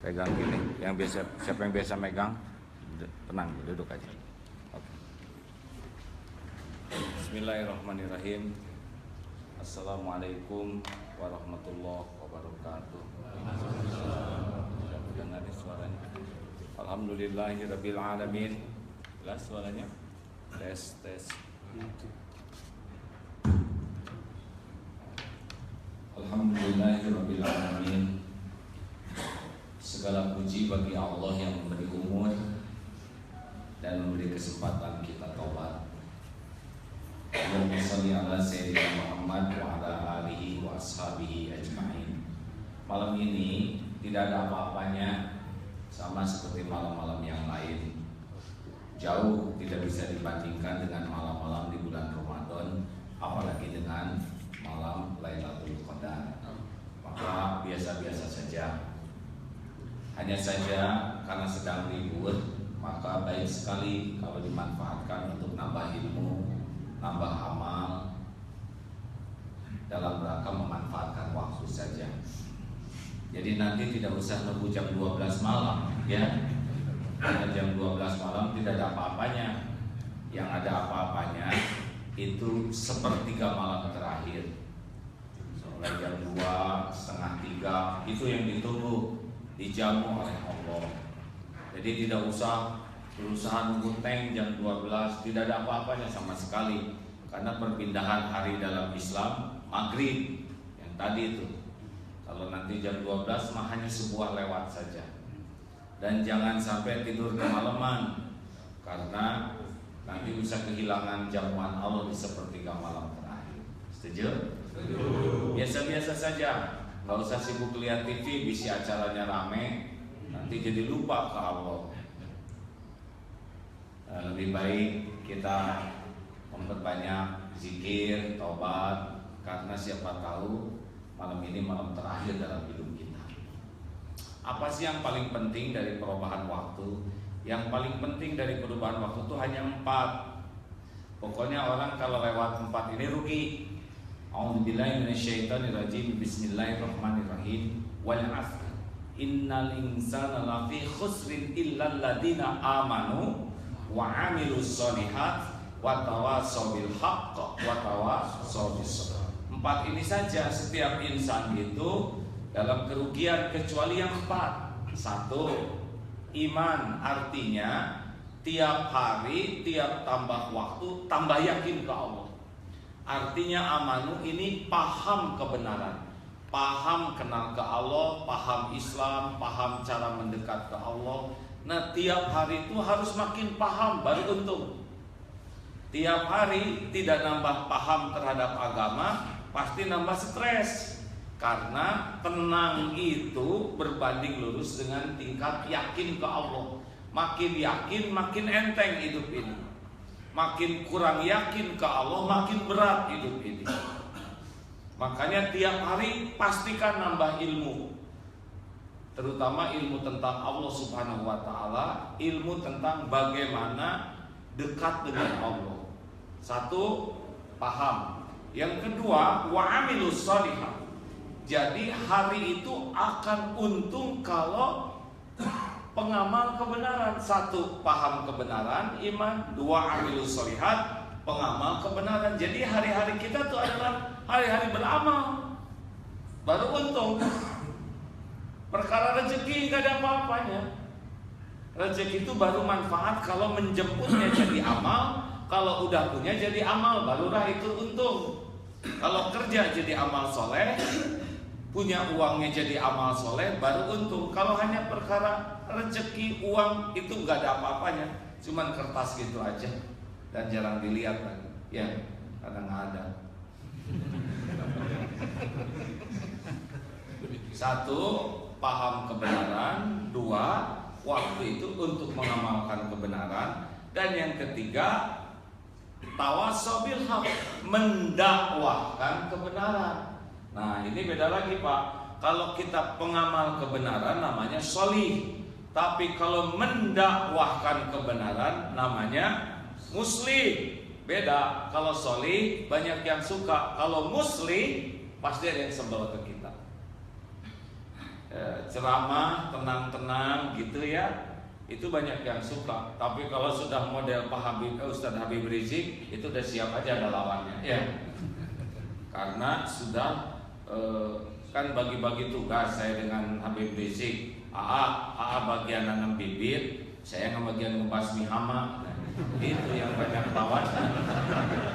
Pegang gini, yang biasa, siapa yang biasa megang, tenang, duduk aja. Oke. Bismillahirrahmanirrahim. Assalamualaikum warahmatullahi wabarakatuh. Dengar suaranya. Alhamdulillahirabbil alamin. Jelas suaranya? Tes. Alhamdulillahirabbil alamin. Segala puji bagi Allah yang memberi umur dan memberi kesempatan kita taubat. Allahumma shalli ala sayyidina Muhammad wa ala alihi wa ashabihi ajma'in. Malam ini tidak ada apa-apanya, sama seperti malam-malam yang lain. Jauh tidak bisa dibandingkan dengan malam-malam di bulan Ramadan, apalagi dengan malam Lailatul Qadar. Maka biasa-biasa saja. Hanya saja karena sedang libur, maka baik sekali kalau dimanfaatkan untuk nambah ilmu, nambah amal, dalam rangka memanfaatkan waktu saja. Jadi nanti tidak usah nunggu jam 12 malam, ya. Karena jam 12 malam tidak ada apa-apanya. Yang ada apa-apanya itu sepertiga malam terakhir. Mulai jam 2, setengah 3, itu yang ditunggu, dijamu oleh Allah. Jadi tidak usah berusaha nunggu tank jam 12, tidak ada apa-apanya sama sekali. Karena perpindahan hari dalam Islam maghrib yang tadi itu. Kalau nanti jam 12 mah hanya sebuah lewat saja. Dan jangan sampai tidur kemalaman, karena nanti bisa kehilangan jamuan Allah di sepertiga malam terakhir. Setuju? Biasa-biasa saja. Gak usah sibuk lihat TV, bisi acaranya rame, nanti jadi lupa ke Allah. Lebih baik kita memperbanyak zikir, taubat, karena siapa tahu malam ini malam terakhir dalam hidup kita. Apa sih yang paling penting dari perubahan waktu? Yang paling penting dari perubahan waktu itu hanya 4. Pokoknya orang kalau lewat 4 ini rugi. A'udzubillahi minasyaitonirrajim. Bismillahirrahmanirrahim. Wal 'asr. Innal insana lafi khusrin illal ladzina amanu wa 'amilus sholihat wa tawassaw bil haqq wa tawassaw bis sabr. 4 ini saja setiap insan itu dalam kerugian kecuali yang 4. 1. Iman, artinya tiap hari, tiap tambah waktu tambah yakin ke Allah. Artinya amanu ini paham kebenaran, paham kenal ke Allah, paham Islam, paham cara mendekat ke Allah. Nah tiap hari itu harus makin paham baru untung. Tiap hari tidak nambah paham terhadap agama, pasti nambah stres. Karena tenang itu berbanding lurus dengan tingkat yakin ke Allah. Makin yakin makin enteng hidup ini. Makin kurang yakin ke Allah makin berat hidup ini. Makanya tiap hari pastikan nambah ilmu, terutama ilmu tentang Allah Subhanahu wa ta'ala, ilmu tentang bagaimana dekat dengan Allah. 1. Paham. Yang kedua, wa'amilus sholihat. Jadi hari itu akan untung kalau pengamal kebenaran. 1. Paham kebenaran, iman. 2. Amilus sholihat, pengamal kebenaran. Jadi hari-hari kita itu adalah hari-hari beramal, baru untung. Perkara rezeki gak ada apa-apanya. Rezeki itu baru manfaat kalau menjemputnya jadi amal. Kalau udah punya jadi amal, barulah itu untung. Kalau kerja jadi amal soleh, punya uangnya jadi amal soleh, baru untung. Kalau hanya perkara rezeki, uang, itu gak ada apa-apanya, cuman kertas gitu aja dan jarang dilihat lagi. Ya, kadang gak ada. 1. Paham kebenaran. 2. Waktu itu untuk mengamalkan kebenaran. Dan yang ketiga, tawassaw bil haqq, mendakwahkan kebenaran. Nah ini beda lagi Pak. Kalau kita pengamal kebenaran namanya sholih, tapi kalau mendakwahkan kebenaran namanya muslim. Beda. Kalau sholih banyak yang suka, kalau muslim pasti ada yang sebel ke kita. ceramah tenang-tenang gitu ya, itu banyak yang suka. Tapi kalau sudah model Ustadz Habib Rizik, itu udah siap aja ada lawannya ya. Karena sudah kan bagi-bagi tugas saya dengan Habib Rizik. AA bagian nanam bibit, saya bagian ngebasmi hama. Nah, itu yang banyak lawan.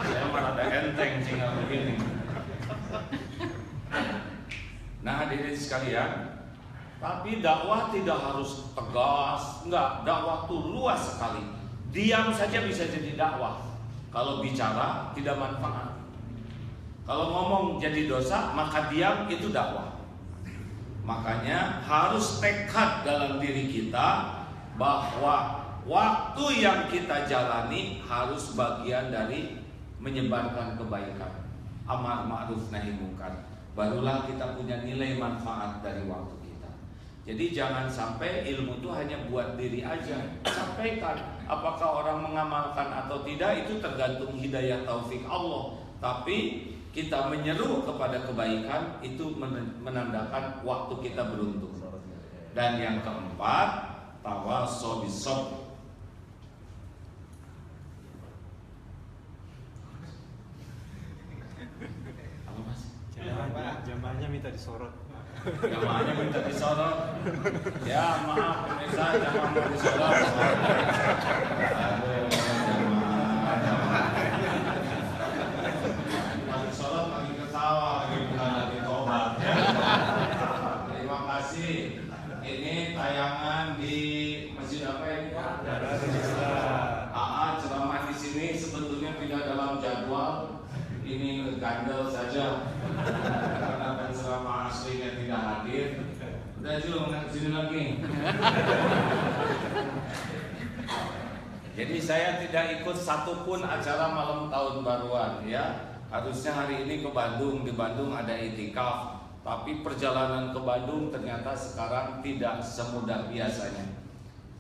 Saya malah ada enteng tinggal begini. Nah, hadirin sekalian, tapi dakwah tidak harus tegas, enggak. Dakwah itu luas sekali. Diam saja bisa jadi dakwah. Kalau bicara tidak manfaat. Kalau ngomong jadi dosa, maka diam itu dakwah. Makanya harus tekad dalam diri kita bahwa waktu yang kita jalani harus bagian dari menyebarkan kebaikan, amar ma'ruf nahi munkar. Barulah kita punya nilai manfaat dari waktu kita. Jadi jangan sampai ilmu itu hanya buat diri aja. Sampaikan, apakah orang mengamalkan atau tidak itu tergantung hidayah taufik Allah. Tapi kita menyeru kepada kebaikan itu menandakan waktu kita beruntung. Dan yang keempat, tawasau bis-sabr. Apa Mas? Jamaahnya minta disorot. Jamaahnya minta disorot. Ya maaf pemirsa, jamaah mau disorot. Aduh, jamaah. Sholat lagi ketawa, lagi bukan lagi tobat. Terima kasih. Ini tayangan di masjid apa ini Pak? Ceramah di sini sebetulnya tidak dalam jadwal. Ini gandel saja karena penceramah aslinya tidak hadir. Udah Jul, nggak kesini lagi. Jadi saya tidak ikut satupun acara malam tahun baruan ya. Harusnya hari ini ke Bandung, di Bandung ada itikaf, tapi perjalanan ke Bandung ternyata sekarang tidak semudah biasanya.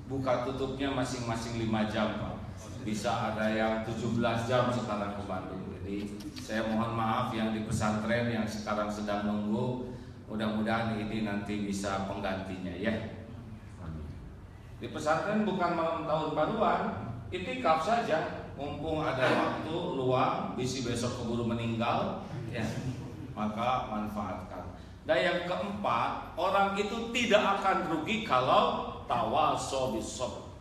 Buka tutupnya masing-masing 5 jam Pak. Bisa ada yang 17 jam sekarang ke Bandung. Jadi saya mohon maaf yang di pesantren yang sekarang sedang nunggu, mudah-mudahan ini nanti bisa penggantinya ya. Di pesantren bukan malam tahun baruan, itikaf saja. Mumpung ada waktu luang, bisi besok keburu meninggal, ya, maka manfaatkan. Dan yang keempat, orang itu tidak akan rugi kalau tawasau bis-sabr,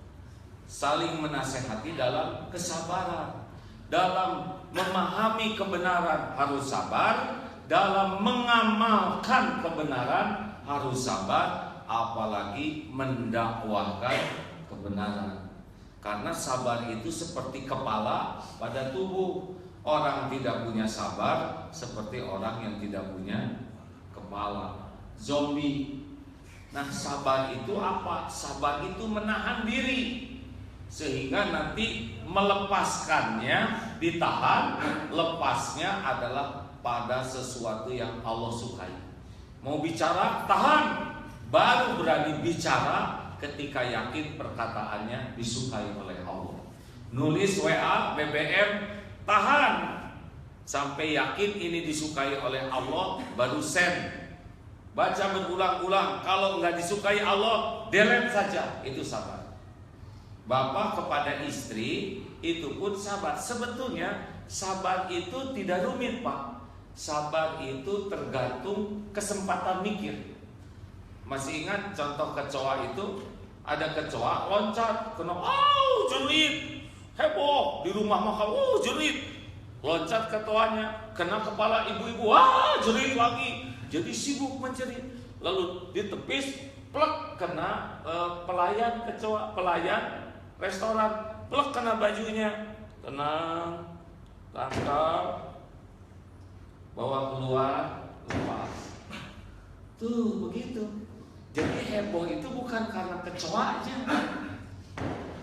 saling menasehati dalam kesabaran, dalam memahami kebenaran harus sabar, dalam mengamalkan kebenaran harus sabar, apalagi mendakwahkan kebenaran. Karena sabar itu seperti kepala pada tubuh. Orang tidak punya sabar seperti orang yang tidak punya kepala, zombie. Nah, sabar itu apa? Sabar itu menahan diri sehingga nanti melepaskannya ditahan. Lepasnya adalah pada sesuatu yang Allah sukai. Mau bicara, tahan, baru berani bicara ketika yakin perkataannya disukai oleh Allah. Nulis WA, BBM, tahan sampai yakin ini disukai oleh Allah, baru send. Baca berulang-ulang, kalau nggak disukai Allah, delete saja. Itu sabar. Bapak kepada istri itu pun sabar. Sebetulnya sabar itu tidak rumit Pak. Sabar itu tergantung kesempatan mikir. Masih ingat contoh kecoa itu? Ada kecoa loncat, kena, jerit, heboh di rumah makan, jerit, loncat kecoanya, kena kepala ibu-ibu, jerit lagi, jadi sibuk menjerit, lalu ditepis, plek kena pelayan kecoa, pelayan restoran, plek kena bajunya, tenang, tangkap, bawa keluar, lepas, tuh begitu. Jadi heboh itu bukan karena kecoa aja,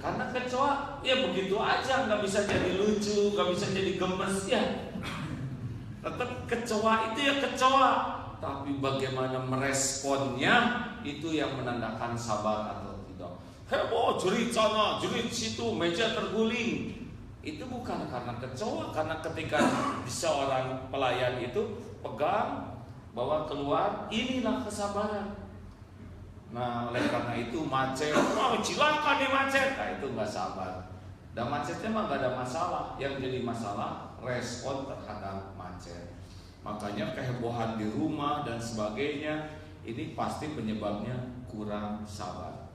karena kecoa ya begitu aja, nggak bisa jadi lucu, nggak bisa jadi gemes ya. Tetap kecoa itu ya kecoa, tapi bagaimana meresponnya itu yang menandakan sabar atau tidak. Heboh, jerit sana, jerit situ, meja terguling. Itu bukan karena kecoa, karena ketika seorang pelayan itu pegang, bawa keluar, inilah kesabaran. Nah, oleh karena itu macet, wah cilaka nih macet. Nah, itu nggak sabar. Dan macetnya mah nggak ada masalah. Yang jadi masalah respon terhadap macet. Makanya kehebohan di rumah dan sebagainya ini pasti penyebabnya kurang sabar,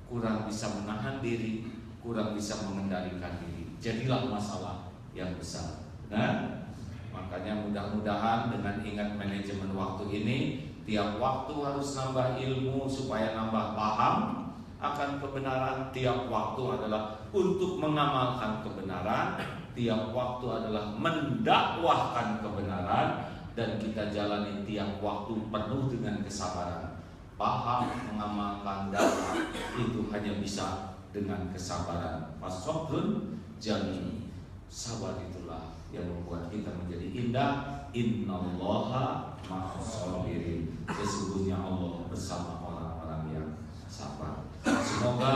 kurang bisa menahan diri, kurang bisa mengendalikan diri. Jadilah masalah yang besar. Nah, makanya mudah-mudahan dengan ingat manajemen waktu ini, tiap waktu harus nambah ilmu supaya nambah paham akan kebenaran. Tiap waktu adalah untuk mengamalkan kebenaran, tiap waktu adalah mendakwahkan kebenaran, dan kita jalani tiap waktu penuh dengan kesabaran. Paham, mengamalkan dakwah itu hanya bisa dengan kesabaran. Fasabrun jamil. Sabar itulah yang membuat kita menjadi indah. Innallaha ma'as-sabirin. Sesungguhnya Allah bersama orang-orang yang sabar. Semoga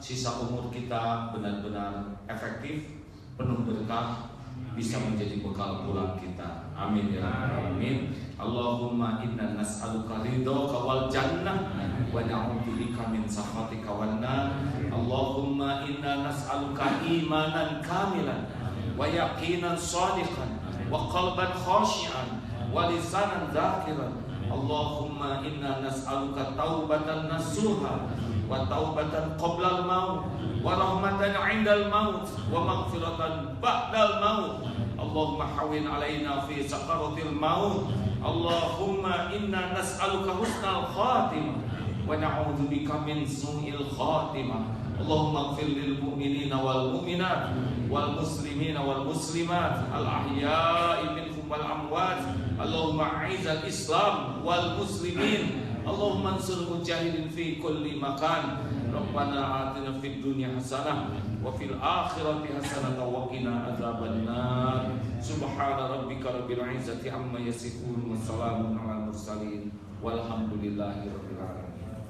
sisa umur kita benar-benar efektif, penuh berkah, bisa menjadi bekal pulang kita. Amin ya rabbal alamin. Allahumma inna nas'aluka ridhaka wal jannah wa na'udzubika min sakhatika wan nar. Allahumma inna nas'aluka imanan kamilan wa yaqinan shadiqan wa qalban khashi'an wa lisanan dzakiran. Allahumma inna nas'aluka taubatan nasuha wa taubatan qabla al-maut wa rahmatan 'inda al-maut wa maghfiratan ba'da al-maut. Allahumma hawwin 'alaina fi sakaratil maut. Allahumma inna nas'aluka husnal khatimah wa na'udzubika min su'il khatimah. Allahumma ighfir lil mu'minina wal mu'minat wal muslimina wal muslimat al ahya'i minhum wal amwat. Allahumma a'izzal Islam wal muslimin. Allahumma ansur mujahidin fi kulli makan. Rabbana atina fid dunya hasanah wa fil akhirati hasanah wa qina adzabannar. Subhana rabbika rabbil izzati amma yasifun wa salamun alal mursalin walhamdulillahi rabbil alamin.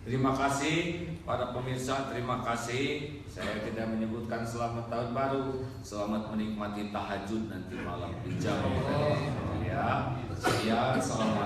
Terima kasih para pemirsa, terima kasih. Saya tidak menyebutkan selamat tahun baru, selamat menikmati tahajud nanti malam di jam ya. Sekian, assalamualaikum.